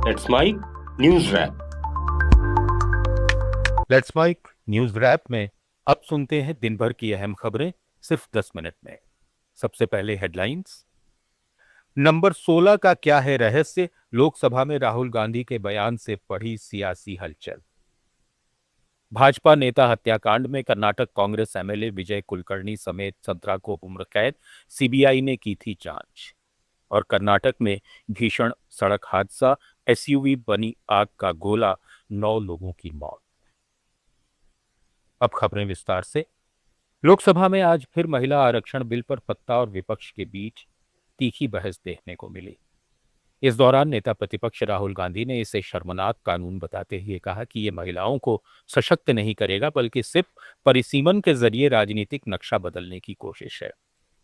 Let's mic news wrap. Let's mic news wrap में अब सुनते हैं दिन भर की अहम खबरें सिर्फ 10 मिनट में। सबसे पहले हेडलाइंस। नंबर 16 का क्या है रहस्य, लोकसभा में राहुल गांधी के बयान से बढ़ी सियासी हलचल। भाजपा नेता हत्याकांड में कर्नाटक कांग्रेस एमएलए विजय कुलकर्णी समेत 17 को उम्र कैद, सीबीआई ने की थी जांच। और कर्नाटक में भीषण सड़क हादसा, एसयूवी बनी आग का गोला, 9 लोगों की मौत। अब खबरें विस्तार से। लोकसभा में आज फिर महिला आरक्षण बिल पर सत्ता और विपक्ष के बीच तीखी बहस देखने को मिली। इस दौरान नेता प्रतिपक्ष राहुल गांधी ने इसे शर्मनाक कानून बताते हुए कहा कि ये महिलाओं को सशक्त नहीं करेगा बल्कि सिर्फ परिसीमन के जरिए राजनीतिक नक्शा बदलने की कोशिश है।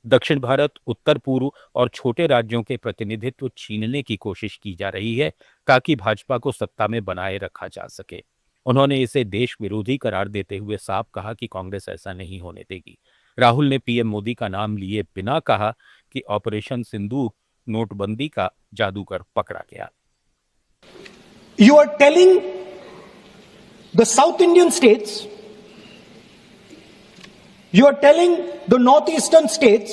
दक्षिण भारत, उत्तर पूर्व और छोटे राज्यों के प्रतिनिधित्व छीनने की कोशिश की जा रही है ताकि भाजपा को सत्ता में बनाए रखा जा सके। उन्होंने इसे देश विरोधी करार देते हुए साफ कहा कि कांग्रेस ऐसा नहीं होने देगी। राहुल ने पीएम मोदी का नाम लिए बिना कहा कि ऑपरेशन सिंदूर नोटबंदी का जादूगर पकड़ा गया। You are telling the South Indian states, you are telling the northeastern states,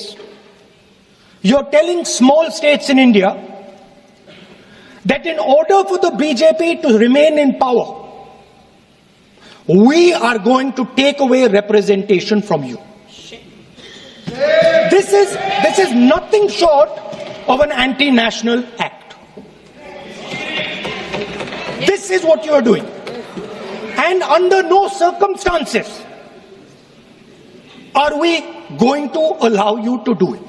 you are telling small states in India that in order for the BJP to remain in power, we are going to take away representation from you. This is nothing short of an anti-national act. This is what you are doing. And under no circumstances are we going to allow you to do it.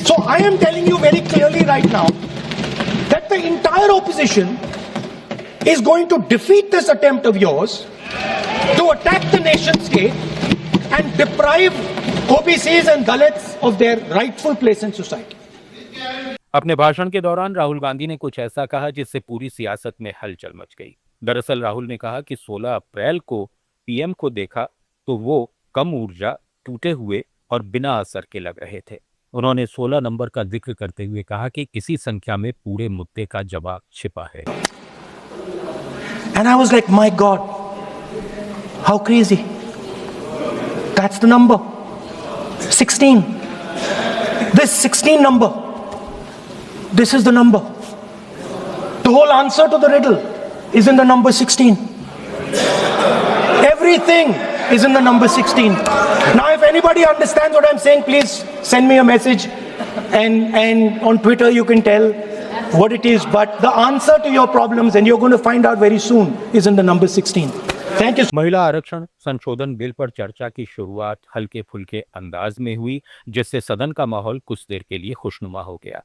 So I am telling you very clearly right now that the entire opposition is going to defeat this attempt of yours to attack the nation state and deprive OBCs and Dalits of their rightful place in society. अपने भाषण के दौरान राहुल गांधी ने कुछ ऐसा कहा जिससे पूरी सियासत में हलचल मच गई। दरअसल राहुल ने कहा कि 16 अप्रैल को पीएम को देखा तो वो कम ऊर्जा, टूटे हुए और बिना असर के लग रहे थे। उन्होंने 16 नंबर का जिक्र करते हुए कहा कि किसी संख्या में पूरे मुद्दे का जवाब छिपा है। And I was like, my God, how crazy. That's the number. 16. This 16 number. This is the number. The whole answer to the riddle is in the number 16. Everything is in the number 16. Now, if anybody understands what I'm saying, please send me a message. And on Twitter, you can tell what it is. But the answer to your problems, and you're going to find out very soon, is in the number 16. Thank you. महिला आरक्षण संशोधन bill पर चर्चा की शुरुआत हल्के फुल्के अंदाज में हुई, जिससे सदन का माहौल कुछ देर के लिए खुशनुमा हो गया।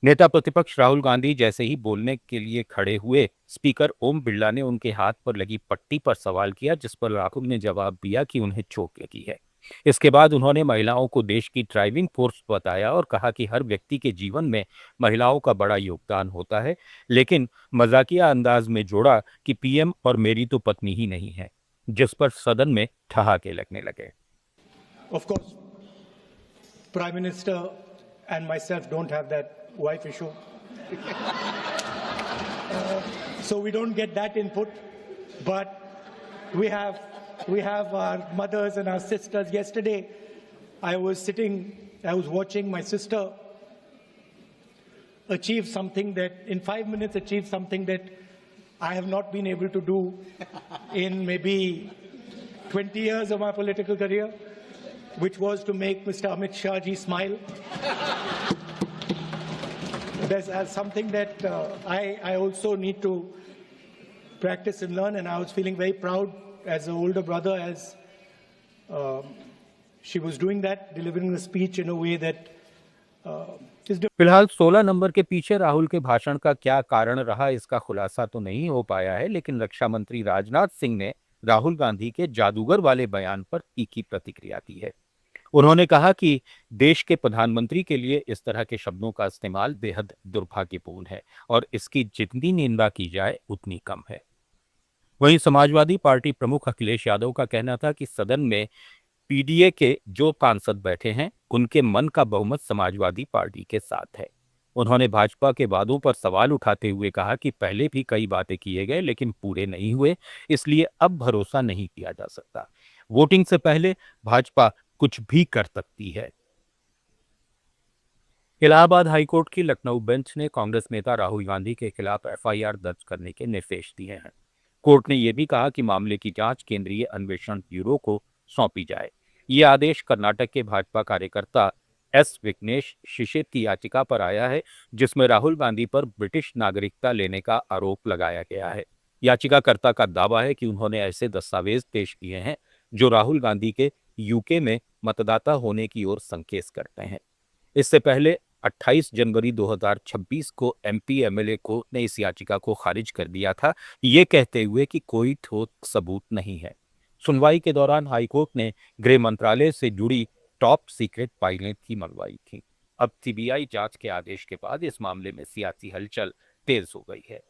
नेता प्रतिपक्ष राहुल गांधी जैसे ही बोलने के लिए खड़े हुए, स्पीकर ओम बिरला ने उनके हाथ पर लगी पट्टी पर सवाल किया, जिस पर राहुल ने जवाब दिया कि उन्हें चोट लगी है। इसके बाद उन्होंने महिलाओं को देश की ड्राइविंग फोर्स बताया और कहा कि हर व्यक्ति के जीवन में महिलाओं का बड़ा योगदान होता है, लेकिन मजाकिया अंदाज में जोड़ा कि पीएम और मेरी तो पत्नी ही नहीं है, जिस पर सदन में ठहाके लगने लगे। Of course, Prime Minister and myself don't have that wife issue. So we don't get that input. But we have our mothers and our sisters. Yesterday, I was watching my sister achieve something that, in 5 minutes, achieve something that I have not been able to do in maybe 20 years of my political career, which was to make Mr. Amit Shah ji smile. There's something that I also need to practice and learn, and I was feeling very proud as an older brother as she was doing that, delivering the speech in a way that is different. फिलहाल 16 number के पीछे राहुल के भाषण का क्या कारण रहा, इसका खुलासा तो नहीं हो पाया है, लेकिन रक्षा मंत्री राजनाथ सिंह ने राहुल गांधी के जादूगर वाले बयान पर तीखी प्रतिक्रिया दी है। उन्होंने कहा कि देश के प्रधानमंत्री के लिए इस तरह के शब्दों का इस्तेमाल बेहद दुर्भाग्यपूर्ण है और इसकी जितनी निंदा की जाए उतनी कम है। वहीं समाजवादी पार्टी प्रमुख अखिलेश यादव का कहना था कि सदन में पीडीए के जो सांसद बैठे हैं, उनके मन का बहुमत समाजवादी पार्टी के साथ है। उन्होंने भाजपा के वादों पर सवाल उठाते हुए कहा कि पहले भी कई बातें किए गए लेकिन पूरे नहीं हुए, इसलिए अब भरोसा नहीं किया जा सकता। वोटिंग से पहले भाजपा कुछ भी कर सकती है। इलाहाबाद हाईकोर्ट की लखनऊ बेंच ने कांग्रेस नेता राहुल गांधी के खिलाफ एफआईआर दर्ज करने के निर्देश दिए हैं। कोर्ट ने यह भी कहा कि मामले की जांच केंद्रीय अन्वेषण ब्यूरो को सौंपी जाए। ये आदेश कर्नाटक के भाजपा कार्यकर्ता एस विघ्नेश शिशिर की याचिका पर आया है, जिसमें राहुल गांधी पर ब्रिटिश नागरिकता लेने का आरोप लगाया गया है। याचिकाकर्ता का दावा है कि उन्होंने ऐसे दस्तावेज पेश किए हैं जो राहुल गांधी के यूके में मतदाता होने की ओर संकेत करते हैं। इससे पहले 28 जनवरी 2026 को एमपी एमएलए कोर्ट ने इस याचिका को खारिज कर दिया था, ये कहते हुए कि कोई ठोस सबूत नहीं है। सुनवाई के दौरान हाईकोर्ट ने गृह मंत्रालय से जुड़ी टॉप सीक्रेट फाइलें भी मंगवाई थी। अब सीबीआई जांच के आदेश के बाद इस मामले में सियासी हलचल तेज हो गई है।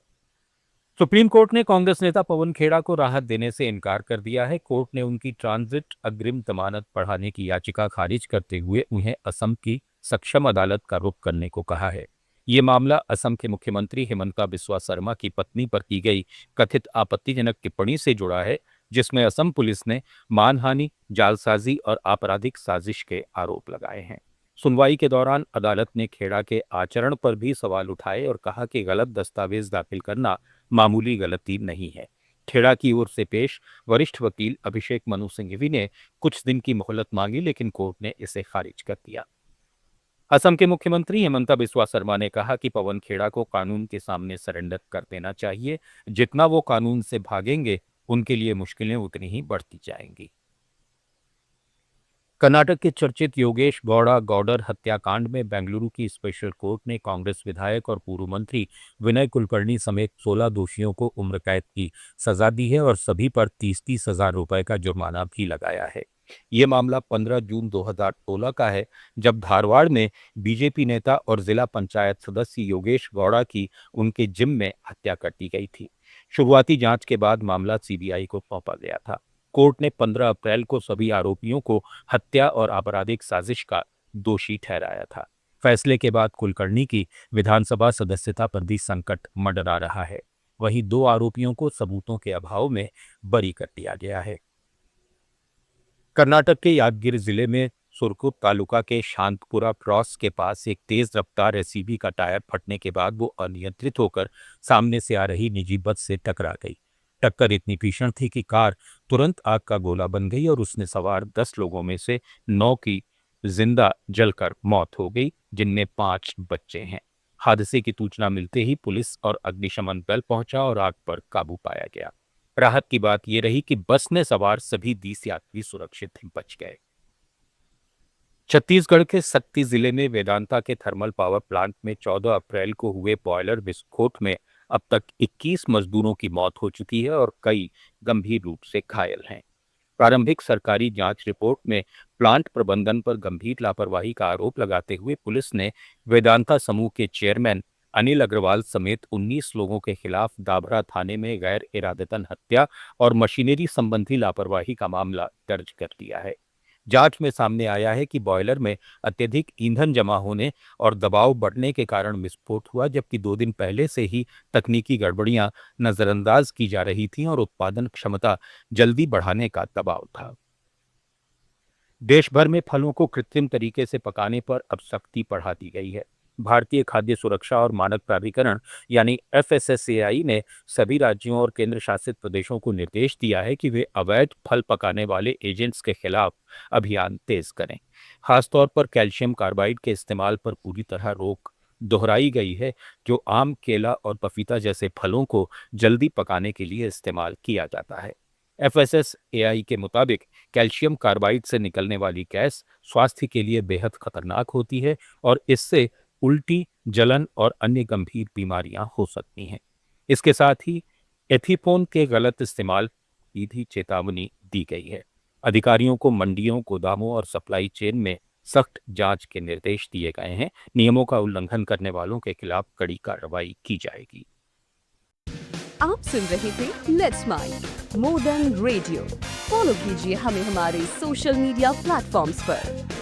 सुप्रीम कोर्ट ने कांग्रेस नेता पवन खेड़ा को राहत देने से इनकार कर दिया है। कोर्ट ने उनकी ट्रांजिट अग्रिम जमानत बढ़ाने की याचिका खारिज करते हुए उन्हें असम की सक्षम अदालत का रुख करने को कहा है। ये मामला असम के मुख्यमंत्री हिमंता बिस्वा शर्मा की पत्नी पर की गई कथित आपत्तिजनक टिप्पणी से जुड़ा है, जिसमें असम पुलिस ने मानहानि, जालसाजी और आपराधिक साजिश के आरोप लगाए हैं। सुनवाई के दौरान अदालत ने खेड़ा के आचरण पर भी सवाल उठाए और कहा कि गलत दस्तावेज दाखिल करना मामूली गलती नहीं है। खेड़ा की ओर से पेश वरिष्ठ वकील अभिषेक मनु सिंघवी ने कुछ दिन की मोहलत मांगी, लेकिन कोर्ट ने इसे खारिज कर दिया। असम के मुख्यमंत्री हिमंता बिस्वा शर्मा ने कहा कि पवन खेड़ा को कानून के सामने सरेंडर कर देना चाहिए। जितना वो कानून से भागेंगे, उनके लिए मुश्किलें उतनी ही बढ़ती जाएंगी। कर्नाटक के चर्चित योगेश गौडर हत्याकांड में बेंगलुरु की स्पेशल कोर्ट ने कांग्रेस विधायक और पूर्व मंत्री विनय कुलकर्णी समेत 16 दोषियों को उम्र कैद की सजा दी है और सभी पर 30-30 हजार रुपए का जुर्माना भी लगाया है। ये मामला 15 जून 2016 का है, जब धारवाड़ में बीजेपी नेता और जिला पंचायत सदस्य योगेश गौड़ा की उनके जिम में हत्या कर दी गई थी। शुरुआती जांच के बाद मामला सीबीआई को सौंपा गया था। कोर्ट ने 15 अप्रैल को सभी आरोपियों को हत्या और आपराधिक साजिश का दोषी ठहराया था। फैसले के बाद कुलकर्णी की विधानसभा सदस्यता पर भी संकट मंडरा रहा है। वहीं 2 आरोपियों को सबूतों के अभाव में बरी कर दिया गया है। कर्नाटक के यादगिर जिले में सुरकुट तालुका के शांतपुरा क्रॉस के पास एक तेज रफ्तार एसयूवी का टायर फटने के बाद वो अनियंत्रित होकर सामने से आ रही निजी बस से टकरा गई। टक्कर इतनी भीषण थी कि कार तुरंत आग का गोला बन गई और उसने सवार 10 लोगों में से 9 की जिंदा जलकर मौत हो गई, जिनमें 5 बच्चे हैं। हादसे की सूचना मिलते ही पुलिस और अग्निशमन दल पहुंचा और आग पर काबू पाया गया। राहत की बात यह रही कि बस में सवार सभी 20 यात्री सुरक्षित बच गए। छत्तीसगढ़ के सक्ती जिले में वेदांता के थर्मल पावर प्लांट में 14 अप्रैल को हुए बॉयलर विस्फोट में अब तक 21 मजदूरों की मौत हो चुकी है और कई गंभीर रूप से घायल हैं। प्रारंभिक सरकारी जांच रिपोर्ट में प्लांट प्रबंधन पर गंभीर लापरवाही का आरोप लगाते हुए पुलिस ने वेदांता समूह के चेयरमैन अनिल अग्रवाल समेत 19 लोगों के खिलाफ दाभरा थाने में गैर इरादतन हत्या और मशीनरी संबंधी लापरवाही का मामला दर्ज कर दिया है। जांच में सामने आया है कि बॉयलर में अत्यधिक ईंधन जमा होने और दबाव बढ़ने के कारण विस्फोट हुआ, जबकि 2 दिन पहले से ही तकनीकी गड़बड़ियां नजरअंदाज की जा रही थीं और उत्पादन क्षमता जल्दी बढ़ाने का दबाव था। देश भर में फलों को कृत्रिम तरीके से पकाने पर अब सख्ती बढ़ा दी गई है। भारतीय खाद्य सुरक्षा और मानक प्राधिकरण यानी FSSAI ने सभी राज्यों और केंद्र शासित प्रदेशों को निर्देश दिया है कि वे अवैध फल पकाने वाले एजेंट्स के खिलाफ अभियान तेज करें। खासतौर पर कैल्शियम कार्बाइड के इस्तेमाल पर पूरी तरह रोक दोहराई गई है, जो आम, केला और पपीता जैसे फलों को जल्दी पकाने के लिए इस्तेमाल किया जाता है। FSSAI के मुताबिक कैल्शियम कार्बाइड से निकलने वाली गैस स्वास्थ्य के लिए बेहद खतरनाक होती है और इससे उल्टी, जलन और अन्य गंभीर बीमारियां हो सकती हैं। इसके साथ ही एथीफोन के गलत इस्तेमाल की भी चेतावनी दी गई है। अधिकारियों को मंडियों, गोदामों और सप्लाई चेन में सख्त जांच के निर्देश दिए गए हैं। नियमों का उल्लंघन करने वालों के खिलाफ कड़ी कार्रवाई की जाएगी। आप सुन रहे थे let's mind more than radio. Follow कीजिए हमें हमारे सोशल मीडिया प्लेटफॉर्म्स पर।